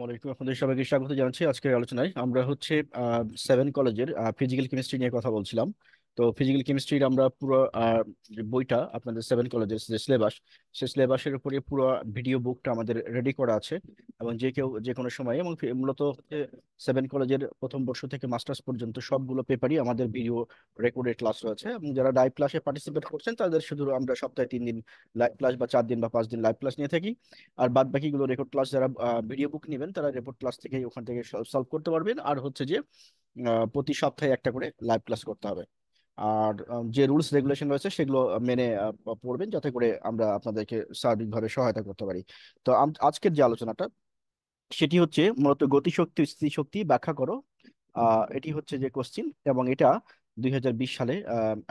আলাইকুম, আপনাদের সবাইকে স্বাগত জানাচ্ছি। আজকের আলোচনায় আমরা হচ্ছে 7 কলেজের ফিজিক্যাল কেমিস্ট্রি নিয়ে কথা বলছিলাম। তো ফিজিক্যাল কেমিস্ট্রির আমরা পুরো যে বইটা আপনাদের 7 কলেজের যে সিলেবাস, সেই সিলেবাসের উপরে পুরো ভিডিও বুকটা আমাদের রেডি করা আছে। এবং যে কেউ যে কোনো সময়, এবং মূলত হচ্ছে 7 কলেজের প্রথম বর্ষ থেকে মাস্টার্স পর্যন্ত সবগুলো পেপারই আমাদের ভিডিও রেকর্ডেড ক্লাস রয়েছে। এবং যারা লাইভ ক্লাসে পার্টিসিপেট করছেন তাদের শুধু আমরা সপ্তাহে 3 দিন লাইভ ক্লাস বা 4 দিন বা 5 দিন লাইভ ক্লাস নিয়ে থাকি। আর বাদ বাকিগুলো রেকর্ড ক্লাস, যারা ভিডিও বুক নেবেন তারা রেকর্ড ক্লাস থেকে ওখান থেকে সলভ করতে পারবেন। আর হচ্ছে যে প্রতি সপ্তাহে একটা করে লাইভ ক্লাস করতে হবে। আর যে রুলস রেগুলেশন রয়েছে সেগুলো মেনে পড়বেন, যাতে করে আমরা আপনাদেরকে সার্বিকভাবে সহায়তা করতে পারি। তো আজকের যে আলোচনাটা, সেটি হচ্ছে মূলত গতিশক্তি ও স্থিতিশক্তি ব্যাখ্যা করো। এটি হচ্ছে যে কোশ্চিন, এবং এটা 2020 সালে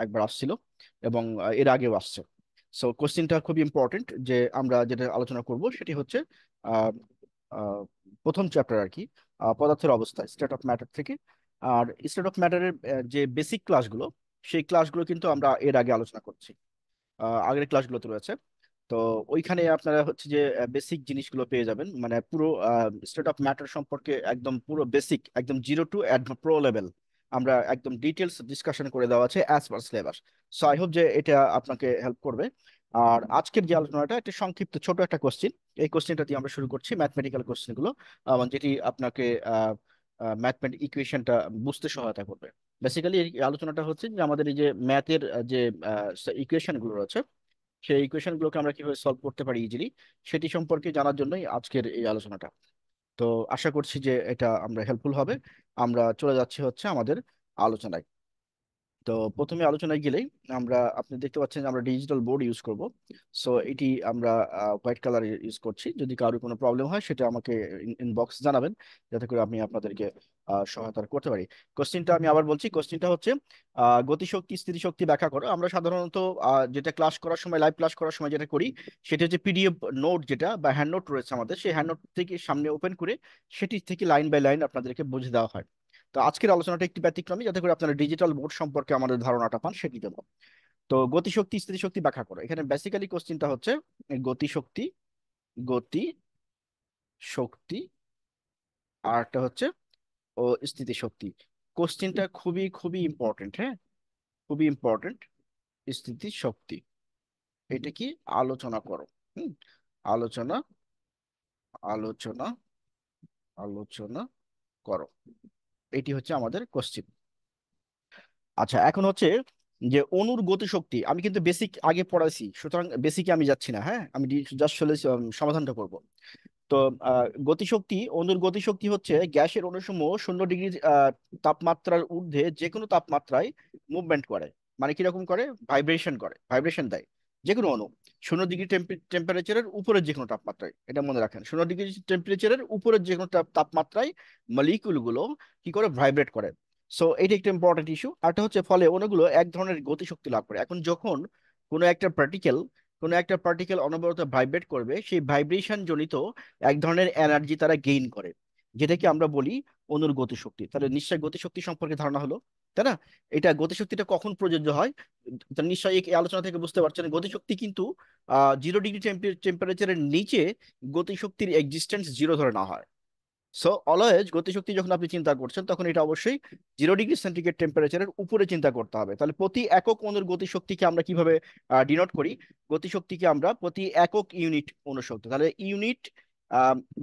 একবার আসছিল, এবং এর আগেও আসছে। সো কোশ্চিনটা খুবই ইম্পর্টেন্ট। যে আমরা যেটা আলোচনা করব সেটি হচ্ছে আহ, আহ, প্রথম চ্যাপ্টার আর কি, পদার্থের অবস্থা, স্টেট অফ ম্যাটার থেকে। আর স্টেট অফ ম্যাটারের যে বেসিক ক্লাসগুলো, সেই ক্লাসগুলো কিন্তু আমরা এর আগে আলোচনা করছি, আগের ক্লাসগুলোতে রয়েছে। তো ওইখানে আপনারা হচ্ছে যে বেসিক জিনিসগুলো পেয়ে যাবেন, মানে পুরো স্টেট অফ ম্যাটার সম্পর্কে একদম পুরো বেসিক, একদম জিরো টু প্রো লেভেল আমরা একদম ডিটেলস ডিসকাশন করে দেওয়া আছে as per syllabus. So I hope যে এটা আপনাকে হেল্প করবে। আর আজকের যে আলোচনাটা, একটা সংক্ষিপ্ত ছোট একটা কোশ্চিন, এই কোশ্চিনটা দিয়ে আমরা শুরু করছি, ম্যাথমেটিক্যাল কোশ্চেনগুলো, যেটি আপনাকে ম্যাথমেটিক ইকুয়েশনটা বুঝতে সহায়তা করবে। বেসিক্যালি এই আলোচনাটা হচ্ছে যে আমাদের এই যে ম্যাথের যে ইকুয়েশন গুলো রয়েছে, সেই ইকুয়েশন গুলোকে আমরা কিভাবে সলভ করতে পারি ইজিলি, সেটি সম্পর্কে জানার জন্যই আজকের এই আলোচনাটা। তো আশা করছি যে এটা আমরা হেল্পফুল হবে। আমরা চলে যাচ্ছি হচ্ছে আমাদের আলোচনায়। তো প্রথমে আলোচনায় গেলেই আপনি দেখতে পাচ্ছেন যে আমরা ডিজিটাল বোর্ড ইউজ করব। সো এটি আমরা হোয়াইট কালার ইউজ করছি। যদি কারোর কোনো প্রবলেম হয় সেটা আমাকে ইনবক্স জানাবেন, যাতে করে আমি আপনাদেরকে সহায়তা করতে পারি। কোশ্চিনটা আমি আবার বলছি, কোশ্চিনটা হচ্ছে গতিশক্তি স্থিতিশক্তি ব্যাখ্যা করো। আমরা সাধারণত যেটা ক্লাস করার সময়, লাইভ ক্লাস করার সময় যেটা করি, সেটা হচ্ছে পিডিএফ নোট, যেটা বা হ্যান্ড নোট রয়েছে আমাদের, সেই হ্যান্ড নোট থেকে সামনে ওপেন করে সেটি থেকে লাইন বাই লাইন আপনাদেরকে বুঝে দেওয়া হয়। তো আজকের আলোচনাটা একটি ব্যতিক্রমী, যাতে করে আপনারা ডিজিটাল বোর্ড সম্পর্কে আমাদের ধারণাটা পান সেটি দেবো। তো গতিশক্তি স্থিতিশক্তি ব্যাখ্যা করো, এখানে বেসিক্যালি কোশ্চিনটা হচ্ছে গতিশক্তি, গতি শক্তি, আর একটা হচ্ছে ও স্থিতিশক্তি। কোশ্চিনটা খুবই খুবই ইম্পর্টেন্ট, হ্যাঁ, খুবই ইম্পর্টেন্ট। স্থিতিশক্তি, এটা কি? আলোচনা করো। হুম, আলোচনা, আলোচনা, আলোচনা করো, এটি হচ্ছে আমাদের কোশ্চিন। আচ্ছা, এখন হচ্ছে যে অণুর গতিশক্তি, আমি কিন্তু বেসিক আগে পড়াইছি, সুতরাং বেসিকে আমি যাচ্ছি না। হ্যাঁ, আমি জাস্ট সমাধানটা করব। তো গতিশক্তি, অণুর গতিশক্তি হচ্ছে গ্যাসের অণুসমূহ 0 ডিগ্রি তাপমাত্রার ঊর্ধ্বে যে কোনো তাপমাত্রায় মুভমেন্ট করে। মানে কিরকম করে? ভাইব্রেশন করে, ভাইব্রেশন দেয়। যে কোনো অণু 0 ডিগ্রি টেম্পারেচারের উপরের যে কোনো তাপমাত্রায়, এটা মনে রাখেন, 0 ডিগ্রি টেম্পারেচারের উপরের যে কোনো তাপমাত্রায় মলিকিউল গুলো কি করে? ভাইব্রেট করে। সো এটা একটা ইম্পর্টেন্ট ইস্যু। আরটা হচ্ছে ফলে অণুগুলো এক ধরনের গতিশক্তি লাভ করে। এখন যখন কোনো একটা পার্টিকেল, অনবরত ভাইব্রেট করবে, সেই ভাইব্রেশন জনিত এক ধরনের এনার্জি তারা গেইন করে, যেটাকে আমরা বলি অণুর গতিশক্তি। তাহলে নিশ্চয়ই গতিশক্তি সম্পর্কে ধারণা হলো, তাই না? এটা গতিশক্তিটা কখন প্রযোজ্য হয়? তা নিশ্চয়ই এই আলোচনা থেকে বুঝতে পারছেন, গতিশক্তি কিন্তু 0 ডিগ্রি টেম্পারেচারের নিচে গতিশক্তির এক্সিস্টেন্স জিরো ধরে না হয়। সো অলওয়েজ গতিশক্তি যখন আপনি চিন্তা করছেন, তখন এটা অবশ্যই 0 ডিগ্রি সেন্টিগ্রেড টেম্পারেচারের উপরে চিন্তা করতে হবে। তাহলে প্রতি একক অণুর গতিশক্তিকে আমরা কিভাবে ডিনোট করি? গতিশক্তিকে আমরা প্রতি একক ইউনিট অনুশক্তি, তাহলে ইউনিট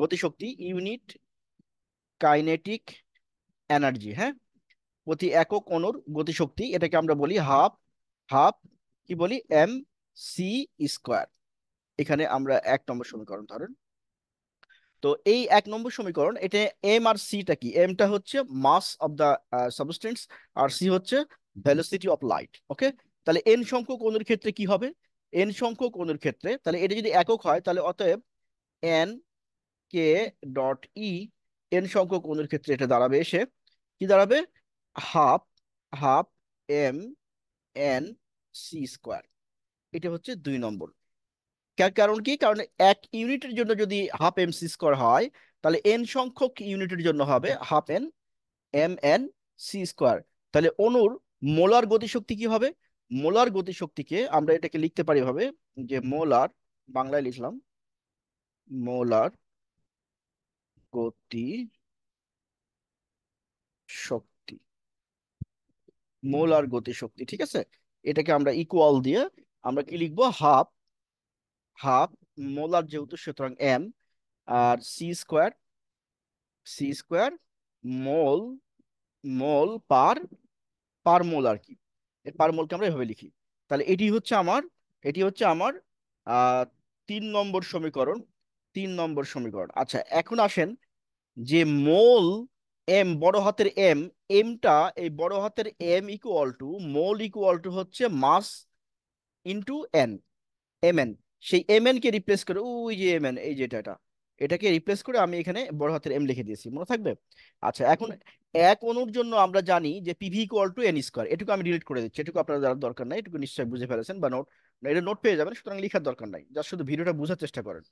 গতিশক্তি, ইউনিট কাইনেটিক এনার্জি, হ্যাঁ, প্রতি একক অণুর গতিশক্তি, এটাকে আমরা বলি হাফ, হাফ কি বলি? M C square. এখানে আমরা 1 নম্বর সমীকরণ ধরেন। তো এই 1 নম্বর সমীকরণ, এটা এম আর সিটা কি? এমটা হচ্ছে মাস অফ দা সাবস্টেন্স, আর সি হচ্ছে ভেলোসিটি অফ লাইট। ওকে, তাহলে এন সংখ্যক অণুর ক্ষেত্রে কি হবে? এন সংখ্যক অণুর ক্ষেত্রে, তাহলে এটা যদি একক হয়, তাহলে অতএব N K dot E, N সংখ্যক অণুর ক্ষেত্রে এটা দাঁড়াবে এসে কি দাঁড়াবে? Half, half M N C square. এটা হচ্ছে 2 নম্বর। কারণ কি? কারণ এক ইউনিটের জন্য যদি হাফ এম সি স্কোয়ার হয়, তাহলে এন সংখ্যক ইউনিটের জন্য হবে half N M N C square. তাহলে অণুর মোলার গতিশক্তি কি হবে? মোলার গতিশক্তিকে আমরা এটাকে লিখতে পারি ভাবে, যে মোলার, বাংলায় লিখলাম মোলার গতি শক্তি, মোল আর গতি শক্তি, ঠিক আছে। এটাকে আমরা ইকুয়াল দিয়ে আমরা কি লিখবো, হাফ, হাফ মোলার যেহেতু সুতরাং এম, আর সি স্কোয়ার মোল, মোল পার মোল আর কি, এর পার মোলকে আমরা এভাবে লিখি। তাহলে এটি হচ্ছে আমার আহ 3 নম্বর সমীকরণ, 3 নম্বর সমীকরণ। আচ্ছা এখন আসেন যে মোল, এম বড় হাতের এম, এমটা এই বড় হাতের M equal to mole equal to হচ্ছে mass into N, M N. সেই এম এন কে রিপ্লেস করে, ওই যে এম এন, এই যে এটা, এটাকে রিপ্লেস করে আমি এখানে বড় হাতের এম লিখে দিয়েছি, মনে থাকবে। আচ্ছা এখন এক অণুর জন্য আমরা জানি যে PV equal to N square, এটুকু আমি ডিলিট করে দিচ্ছি, এটুকু আপনার জানার দরকার নাই, এটুকু নিশ্চয়ই বুঝে ফেলেছেন বা নোট, এটা নোট পেয়ে যাবেন, সুতরাং লেখার দরকার নাই, জাস্ট শুধু ভিডিওটা বোঝার চেষ্টা করেন।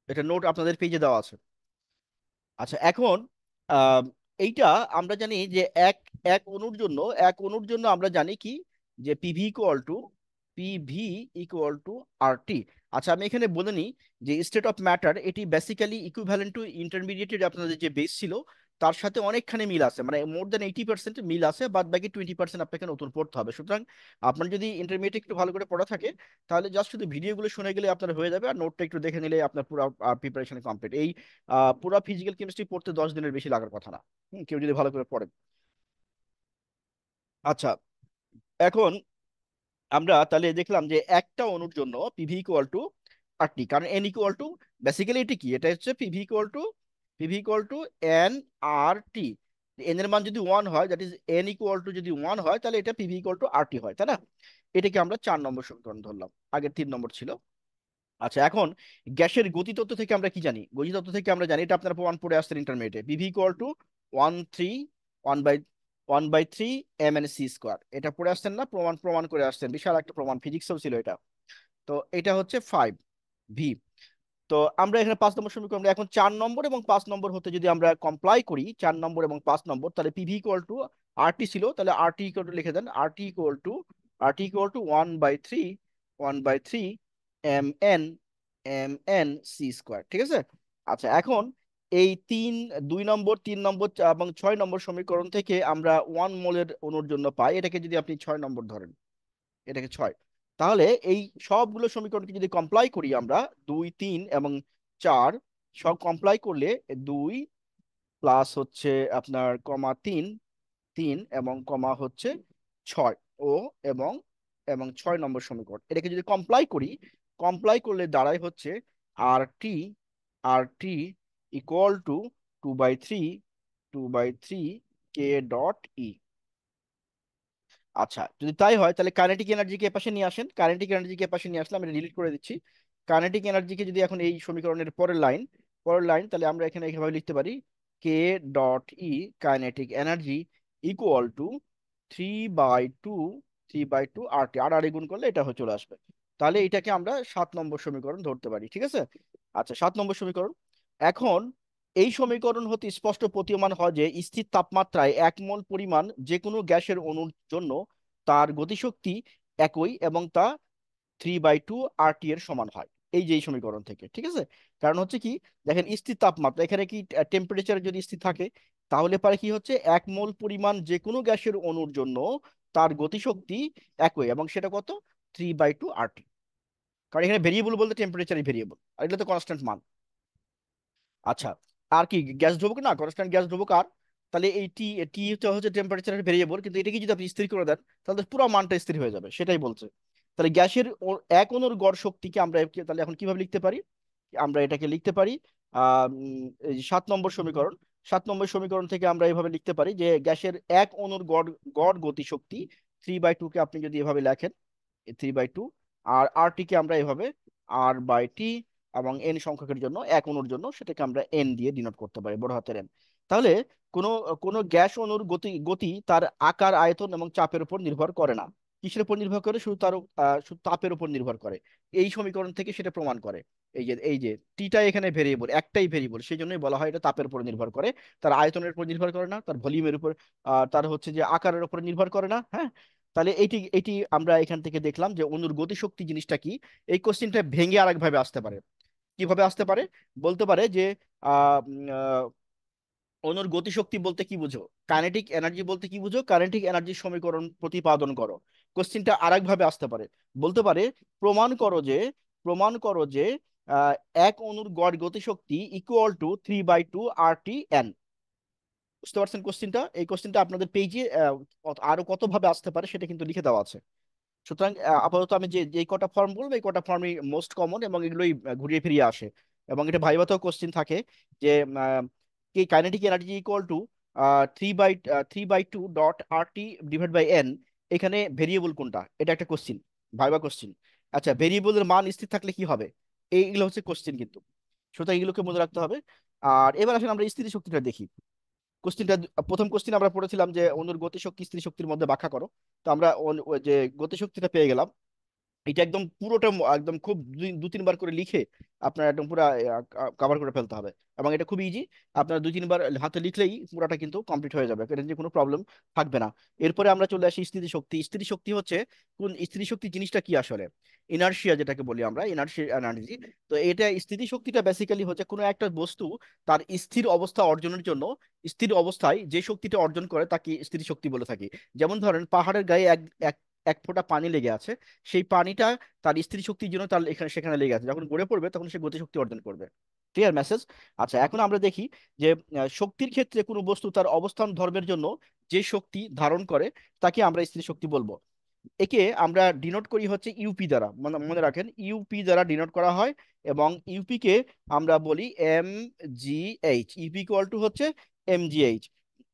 এটা নোট আপনাদের পেজে দেওয়া আছে। আচ্ছা এখন আহ, এইটা আমরা জানি যে এক এক অণুর জন্য, এক অণুর জন্য আমরা জানি কি, যে পিভি ইকুয়াল টু আর টি। আচ্ছা আমি এখানে বলে নিই যে স্টেট অফ ম্যাটার এটি বেসিক্যালি ইকুইভ্যালেন্ট টু ইন্টারমিডিয়েটের আপনাদের যে বেস ছিল তার সাথে অনেকখানি মিল আছে, মানে মোর দ্যান 80% মিল আছে, বাদ বাকি 20% আপনাকে নতুন পড়তে হবে। সুতরাং আপনার যদি ইন্টারমিডিয়েট একটু ভালো করে পড়া থাকে তাহলে জাস্ট শুধু ভিডিওগুলো শুনে গেলে আপনার হয়ে যাবে, আর নোটটা একটু দেখে নিলে আপনার পুরো প্রিপারেশন কমপ্লিট। এই পুরো ফিজিক্যাল কেমিস্ট্রি পড়তে 10 দিনের বেশি লাগার কথা না, কেউ যদি ভালো করে পড়ে। আচ্ছা এখন আমরা তাহলে দেখলাম যে একটা অণুর জন্য পিভি ইকুয়াল টু আরটি, কারণ এন ইকুয়াল টু, বেসিক্যালি এটি কি, এটা হচ্ছে PV equal to N R T. N এর মান যদি 1 হয়, that is N equal to যদি 1 হয়, তাহলে এটা পিভি ইকুয়াল টু আরটি হয়, তাই না। এটাকে আমরা 4 নম্বর সমীকরণ ধরলাম, আগের 3 নম্বর ছিল। আচ্ছা এখন গ্যাসের গতিতত্ত্ব থেকে আমরা কি জানি, গতিতত্ত্ব থেকে আমরা জানি, এটা আপনারা প্রমাণ পড়ে আসছেন ইন্টারমিডিয়েটে, PV equal to 1/3 M N C square, এটা পড়ে আসছেন না, প্রমাণ প্রমাণ করে আসছেন, বিশাল একটা প্রমাণ, ফিজিক্সেও ছিল এটা। তো এটা হচ্ছে 5 ভি। তো আমরা এখানে 5 নম্বর সমীকরণ, আমরা এখন 4 নম্বর এবং 5 নম্বর হতে যদি আমরা কমপ্লাই করি, 4 নম্বর এবং 5 নম্বর, তাহলে পিভি ইকুয়াল টু আরটি ছিল, তাহলে আরটি ইকুয়াল টু লিখে দেন, RT equal to 1/3 M N, C square, ঠিক আছে। আচ্ছা এখন এই 2 নম্বর, 3 নম্বর এবং 6 নম্বর সমীকরণ থেকে আমরা 1 মোলের অণুর জন্য পাই, এটাকে যদি আপনি 6 নম্বর ধরেন, এটাকে 6, তাহলে এই সবগুলো সমীকরণকে যদি কমপ্লাই করি আমরা, 2 3 এবং 4 সব কমপ্লাই করলে 2 প্লাস হচ্ছে আপনার কমা 3, 3 এবং কমা হচ্ছে 6, ও এবং এবং 6 নম্বর সমীকরণ, এটাকে যদি কমপ্লাই করি, কমপ্লাই করলে দাঁড়ায় হচ্ছে আর T equal to 2/3 K dot ই। আচ্ছা যদি তাই হয় তাহলে কাইনেটিক এনার্জিকে এপাশে নিয়ে আসেন, কাইনেটিক এনার্জিকে এপাশে নিয়ে আসলে আমি ডিলিট করে দিচ্ছি। কাইনেটিক এনার্জিকে যদি এখন এই সমীকরণের পরের লাইন, তাহলে আমরা এখানে এইভাবে লিখতে পারি, K dot E kinetic energy equal to 3/2, 3/2 R T, আর আর গুণ করলে এটা হয়ে চলে আসবে। তাহলে এটাকে আমরা 7 নম্বর সমীকরণ ধরতে পারি, ঠিক আছে। আচ্ছা 7 নম্বর সমীকরণ, এখন এই সমীকরণ হতে স্পষ্ট প্রতীয়মান হয় যে স্থির তাপমাত্রায় 1 মোল পরিমাণ যে কোনো গ্যাসের অণুর জন্য তার গতিশক্তি একই এবং তা 3/2 আর টি এর সমান হয়, এই যে এই সমীকরণ থেকে, ঠিক আছে। কারণ হচ্ছে কি, দেখেন স্থির তাপমাত্রা, এখানে কি টেম্পারেচার যদি স্থির থাকে তাহলে পারে কি হচ্ছে 1 মোল পরিমাণ যে কোনো গ্যাসের অণুর জন্য তার গতিশক্তি একই, এবং সেটা কত, 3/2 আর টি। কারণ এখানে ভেরিয়েবল বলতে টেম্পারেচারই ভেরিয়েবল, আর এটা তো কনস্ট্যান্ট মান। আচ্ছা আর কি গ্যাস ধ্রুবক না, কনস্ট্যান্ট গ্যাস ধ্রুবক, আর তাহলে এই টি, হচ্ছে টেম্পারেচারের ভেরিয়েবল, কিন্তু এটাকে যদি আপনি স্থির করে দেন তাহলে পুরো মানটা স্থির হয়ে যাবে, সেটাই বলছে। তাহলে গ্যাসের এক অণুর গড় শক্তিকে আমরা তাহলে এখন কিভাবে লিখতে পারি, আমরা এটাকে লিখতে পারি এই 7 নম্বর সমীকরণ, 7 নম্বর সমীকরণ থেকে আমরা এভাবে লিখতে পারি যে গ্যাসের এক অণুর গড় গড় গতিশক্তি 3/2 কে আপনি যদি এভাবে লেখেন, 3/2, আর আর টি কে আমরা এভাবে r/t, এবং এন সংখ্যকের জন্য এক অণুর জন্য সেটাকে আমরা এন দিয়ে ডিনোট করতে পারি, বড় হাতের এন। তাহলে কোনো কোনো গ্যাস অণুর গতি গতি তার আকার, আয়তন এবং চাপের উপর নির্ভর করে না, কিসের উপর নির্ভর করে, শুধু তার শুধু তাপের উপর নির্ভর করে। এই সমীকরণ থেকে সেটা প্রমাণ করে, এই যে টিটা এখানে ভেরিয়েবল, একটাই ভেরিয়েবল, সেই জন্যই বলা হয় এটা তাপের উপর নির্ভর করে, তার আয়তনের উপর নির্ভর করে না, তার ভলিউমের উপর, তার হচ্ছে যে আকারের উপর নির্ভর করে না, হ্যাঁ। তাহলে এটি এটি আমরা এখান থেকে দেখলাম যে অণুর গতিশক্তি জিনিসটা কি। এই কোশ্চেনটা ভেঙে আরেকভাবে আসতে পারে, কিভাবে আসতে পারে? বলতে পারে যে আহ, উম, আহ, অণুর গতিশক্তি বলতে কি বুঝো, কাইনেটিক এনার্জি বলতে কি বুঝো, কাইনেটিক এনার্জির সমীকরণ প্রতিপাদন করো। কোশ্চিনটা আরেক ভাবে আসতে পারে, বলতে পারে প্রমাণ করো যে প্রমাণ করো যে আহ, এক অণুর গড় গতিশক্তি ইকুয়াল টু 3/2 RT N। বুঝতে পারছেন কোশ্চিনটা? এই কোশ্চিনটা আপনাদের পেজে আরো কত ভাবে আসতে পারে সেটা কিন্তু লিখে দেওয়া আছে। সুতরাং আপাতত আমি যে যে কটা ফর্ম বলবো এই কটা ফর্মই মোস্ট কমন এবং এগুলোই ঘুরিয়ে ফিরিয়ে আসে। এবং এটা ভাইভাতেও কোশ্চিন থাকে যে কি kinetic energy equal to 3/2 dot RT/N, এখানে ভেরিয়েবল কোনটা, এটা একটা কোশ্চিন, ভাইবা কোশ্চিন। আচ্ছা, ভেরিয়েবলের মান স্থির থাকলে কি হবে? এইগুলো হচ্ছে কোশ্চিন কিন্তু। সুতরাং এগুলোকে মনে রাখতে হবে। আর এবার আসলে আমরা স্থিতি শক্তিটা দেখি। কোশ্চিনটা, প্রথম কোশ্চিন আমরা পড়েছিলাম যে অনুর গতিশক্তি স্থিতি শক্তির মধ্যে ব্যাখ্যা করো। তো আমরা ওই যে গতিশক্তিটা পেয়ে গেলাম। এটা একদম পুরোটা একদম খুব দু তিনবার করে লিখে আপনার একদম পুরো কভার করে ফেলতে হবে। এবং এটা খুব ইজি, আপনার 2-3 বার হাতে লিখলেই পুরোটা কিন্তু কমপ্লিট হয়ে যাবে, এটা নিয়ে কোনো প্রবলেম থাকবে না। এরপরে আমরা চলে আসি স্থিতিশক্তি। স্থিতিশক্তি হচ্ছে কোন, স্থিতিশক্তি জিনিসটা কি আসলে? ইনার্শিয়া যেটাকে বলি আমরা, ইনার্শিয়া এনার্জি। তো এটা স্থিতিশক্তিটা বেসিক্যালি হচ্ছে কোনো একটা বস্তু তার স্থির অবস্থা অর্জনের জন্য, স্থির অবস্থায় যে শক্তিটা অর্জন করে তাকে স্থিতিশক্তি বলে থাকি। যেমন ধরেন পাহাড়ের গায়ে এক এক এক ফোঁটা পানি লেগে আছে, সেই পানিটা তার স্থির শক্তির জন্য তার এখানে সেখানে লেগে আছে, যখন গড়ে পড়বে তখন সে গতিশক্তি অর্জন করবে। Clear message? আচ্ছা, এখন আমরা দেখি যে শক্তির ক্ষেত্রে কোনো বস্তু তার অবস্থান ধর্মের জন্য যে শক্তি ধারণ করে তাকে আমরা স্থির শক্তি বলবো। একে আমরা ডিনোট করি হচ্ছে ইউপি দ্বারা, মনে মনে রাখেন ইউপি দ্বারা ডিনোট করা হয়। এবং ইউপি কে আমরা বলি MgH, ইউপি ইকুয়াল টু হচ্ছে MgH।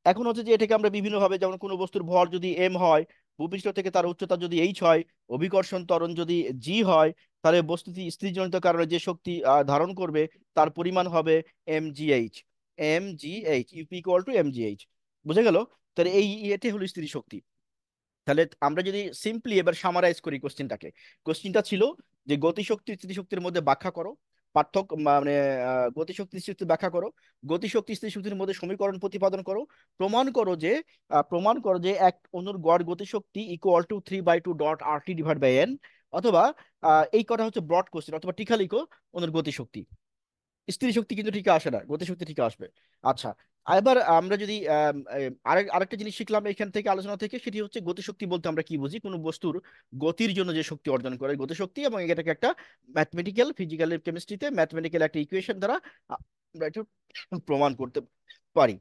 এখন হচ্ছে যে এটাকে আমরা বিভিন্ন ভাবে, যেমন কোনো বস্তুর ভর যদি এম হয়, ভূপৃষ্ঠ থেকে তার উচ্চতা যদি এইচ হয়, অভিকর্ষণ ত্বরণ যদি জি হয়, তাহলে বস্তুটি স্থিতিজনিত কারণে যে শক্তি ধারণ করবে তার পরিমাণ হবে MgH। UP equal to MgH। বুঝে গেল? তাহলে এই এটাই হলো স্থিতি শক্তি। তাহলে আমরা যদি সিম্পলি এবার সামারাইজ করি কোশ্চিনটাকে, কোশ্চিনটা ছিল যে গতিশক্তি স্থিতিশক্তির মধ্যে ব্যাখ্যা করো, পার্থক্য মানে গতিশক্তি স্থিতিশক্তি ব্যাখ্যা করো, গতিশক্তি স্থিতিশক্তির মধ্যে সমীকরণ প্রতিপাদন করো, প্রমাণ করো যে প্রমাণ করো যে এক অণুর গড় গতিশক্তি ইকুয়াল টু 3/2 ডট RT/N। অথবা এই কটা হচ্ছে ব্রড কোশ্চেন, অথবা টিকা লিখো অণুর গতিশক্তি। স্থির শক্তি কিন্তু ঠিক আসে না, গতিশক্তি ঠিক আসবে। আচ্ছা, এবার আমরা যদি আরেকটা জিনিস শিখলাম এখান থেকে, আলোচনা থেকে, সেটি হচ্ছে গতিশক্তি বলতে আমরা কি বুঝি, কোনো বস্তুর গতির জন্য যে শক্তি অর্জন করে গতিশক্তি, এবং এটাকে একটা ম্যাথমেটিক্যাল, ফিজিক্যাল কেমিস্ট্রিতে ম্যাথমেটিক্যাল একটা ইকুয়েশন দ্বারা আমরা একটু প্রমাণ করতে পারি।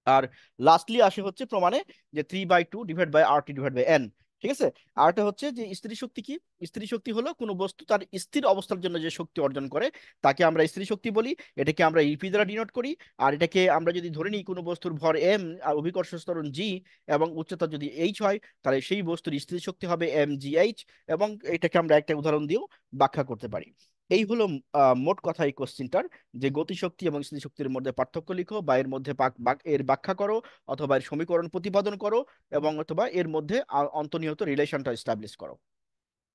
আর লাস্টলি আসে হচ্ছে প্রমাণে যে 3/2 / RT/N। ঠিক আছে? আরটা হচ্ছে যে স্থির শক্তি কি? স্থির শক্তি হলো কোনো বস্তু তার স্থির অবস্থার জন্য যে শক্তি অর্জন করে তাকে আমরা স্থির শক্তি বলি। এটাকে আমরা ইপি দ্বারা ডিনোট করি। আর এটাকে আমরা যদি ধরে নিই কোনো বস্তুর ভর এম আর অভিকর্ষ ত্বরণ জি এবং উচ্চতা যদি এইচ হয়, তাহলে সেই বস্তুর স্থির শক্তি হবে MgH। এবং এটাকে আমরা একটা উদাহরণ দিয়েও ব্যাখ্যা করতে পারি। এই হলো মোট কথা এই কোশ্চিনটার, যে গতিশক্তি এবং স্থিতিশক্তির মধ্যে পার্থক্য লিখো, বা এর মধ্যে এর ব্যাখ্যা করো, অথবা এর সমীকরণ প্রতিপাদন করো, এবং অথবা এর মধ্যে অন্তর্নিহিত রিলেশনটা এস্টাবলিশ করো।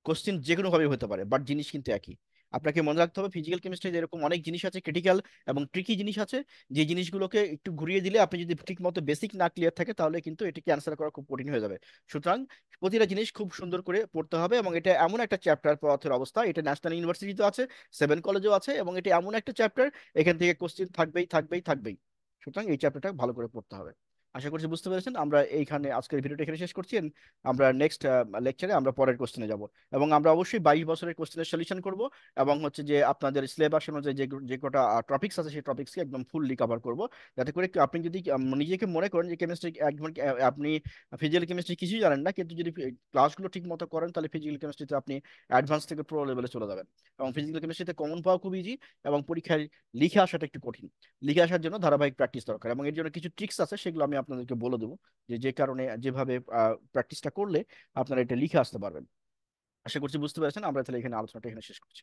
কোশ্চিন যে কোনো ভাবে হতে পারে, বাট জিনিস কিন্তু একই। আপনাকে মনে রাখতে হবে ফিজিক্যাল কেমিস্ট্রি এরকম অনেক জিনিস আছে, ক্রিটিক্যাল এবং ট্রিকি জিনিস আছে, যে জিনিসগুলোকে একটু ঘুরিয়ে দিলে আপনি যদি ঠিক মতো বেসিক না ক্লিয়ার থাকে তাহলে কিন্তু এটাকে অ্যান্সার করা খুব কঠিন হয়ে যাবে। সুতরাং প্রতিটা জিনিস খুব সুন্দর করে পড়তে হবে। এবং এটা এমন একটা চ্যাপ্টার, পদার্থের অবস্থা, এটা ন্যাশনাল ইউনিভার্সিটিতে আছে, 7 কলেজেও আছে, এবং এটা এমন একটা চ্যাপ্টার এখান থেকে কোশ্চিন থাকবেই থাকবেই থাকবেই। সুতরাং এই চ্যাপ্টারটা ভালো করে পড়তে হবে। আশা করছি বুঝতে পেরেছেন। আমরা এইখানে আজকের ভিডিওটা এখানে শেষ করছি। আমরা নেক্সট লেকচারে আমরা পরের কোশ্চেনে যাব। এবং আমরা অবশ্যই 22 বছরের কোশ্চেনের সলিউশন করব। এবং হচ্ছে যে আপনাদের সিলেবাস অনুযায়ী যে যে কটা টপিক্স আছে সেই টপিক্সকে একদম ফুললি কভার করব, যাতে করে আপনি যদি নিজেকে মনে করেন যে কেমিস্ট্রি একদম আপনি ফিজিক্যাল কেমিস্ট্রি কিছুই জানেন না, কিন্তু যদি ক্লাসগুলো ঠিক মতো করেন তাহলে ফিজিক্যাল কেমিস্ট্রিতে আপনি অ্যাডভান্স থেকে প্রো লেভেলে চলে যাবেন। এবং ফিজিক্যাল কেমিস্ট্রিতে কমন পাওয়া খুব ইজি, এবং পরীক্ষায় লিখে আসাটা একটু কঠিন। লিখে আসার জন্য ধারাবাহিক প্র্যাকটিস দরকার, এবং এর জন্য কিছু ট্রিক্স আছে, সেগুলো আমি আপনাদেরকে বলে দেবো, যে যে কারণে যেভাবে প্র্যাকটিসটা করলে আপনারা এটা লিখে আসতে পারবেন। আশা করছি বুঝতে পেরেছেন। আমরা তাহলে এখানে আলোচনাটা এখানে শেষ করছি।